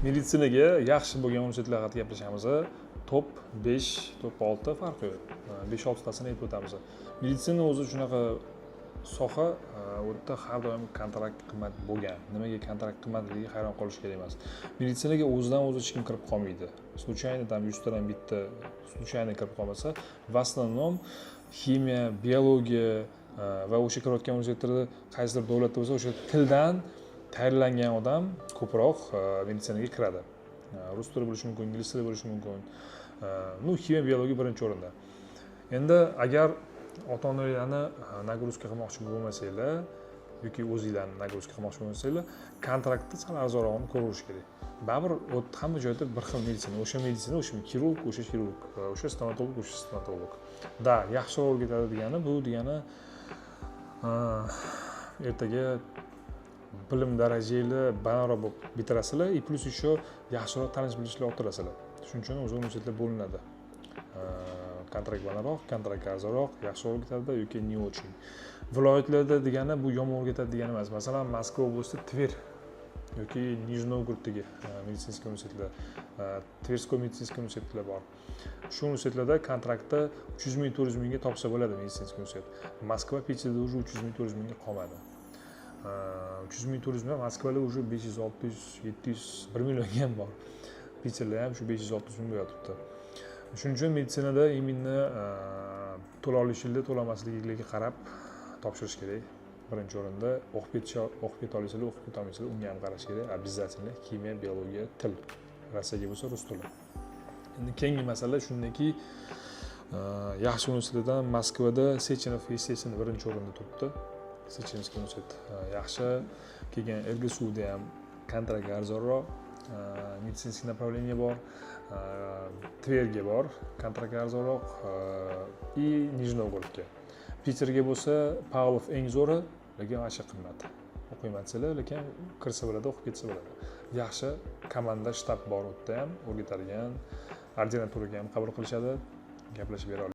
Meditsinaga yaxshi bo'lgan universitetlar haqida gaplashamiz. Top 5, top 6 farqi yo'q. 5-6 tasini aytib o'tamiz. Meditsina o'zi shunaqa soha, u yerda har doim kontrakt qimmat bo'lgan. Nimaga kontrakt qimmatligiga hayron qolish kerak emas. Meditsinaga o'zidan o'zi hech kim kirib qolmaydi. Случайно там 100 tadan bitta случайно kirib qolmasa, в основном ximiya, biologiya va o'sha kirayotgan universitetlarda qaysidir davlatda bo'lsa, o'sha tildan tayyorlangan odam ko'proq meditsinaga kiradi. Rus tili bo'lishi mumkin, ingliz tili bo'lishi mumkin. Ximiya, biologiya birinchi o'rinda. Endi agar ota-onalarni nagruska qilmoqchi bo'lmasanglar yoki o'zingizlarni nagruska qilmoqchi bo'lmasanglar, kontraktni sal arzonrog'ini ko'rish kerak. Baribir hamma joyda bir xil meditsina, o'sha kirurg, o'sha kirurg, o'sha stomatolog, o'sha stomatolog. Da, yaxshiroq o'rgatadi degani bu degani ertaga bilim darajanglar balandroq bo'lib bitirasizlar, и plus еще yaxshiroq tanish bilishlar orttirasizlar. Shuning uchun o'zi universitetlar bo'linadi. Kontrakt balandroq, kontrakt arzonroq, yaxshi o'rgatadi yoki не очень. Viloyatlarda degani bu yomon o'rgatadi degani emas. Masalan, Moskva oblastida Tver yoki Nijniy Novgoroddagi meditsinskiy universitetlar, Tverskoy meditsinskiy universitetlar bor. Shu universitetlarda kontraktda 300 ming, 400 mingga topsa bo'ladi meditsinskiy universitet. Moskva, Peterda уже 300 ming, 400 mingga qolmadi. 300 ming, 400 ming, Moskvada уже 500, 600, 700, 1 millionga ham bor. Peterda ham shu 500-600 ming bo'layotibdi. Shuning uchun meditsinada именно to'lovlishinglar, to'lamasligiga qarab topshirish kerak. Birinchi o'rinda o'qib keta olasizlar, o'qib keta olmaysizlar, unga ham qarash kerak. Обязательно ximiya, biologiya, til. Rossiyaga bo'lsa rus tili. Endi keyingi masala shundaki, yaxshi universitetdan Moskvada Sechenov, естественно, birinchi o'rinda turibdi. Sechenskiy universitet yaxshi, keyin RGSUda ham kontrakt arzonroq, meditsinskiy направление bor, Tverga bor, kontrakt arzonroq, и Nijniy Novgorodga. Peterga bo'lsa Pavlov eng zo'ri, lekin ancha qimmat. O'qiymaysizlar, lekin kirsa bo'ladi, o'qib ketsa bo'ladi. Yaxshi komanda, shtab bor u yerda ham, o'rgatadigan, ordinaturaga ham qabul qilishadi, gaplashib bera oladi.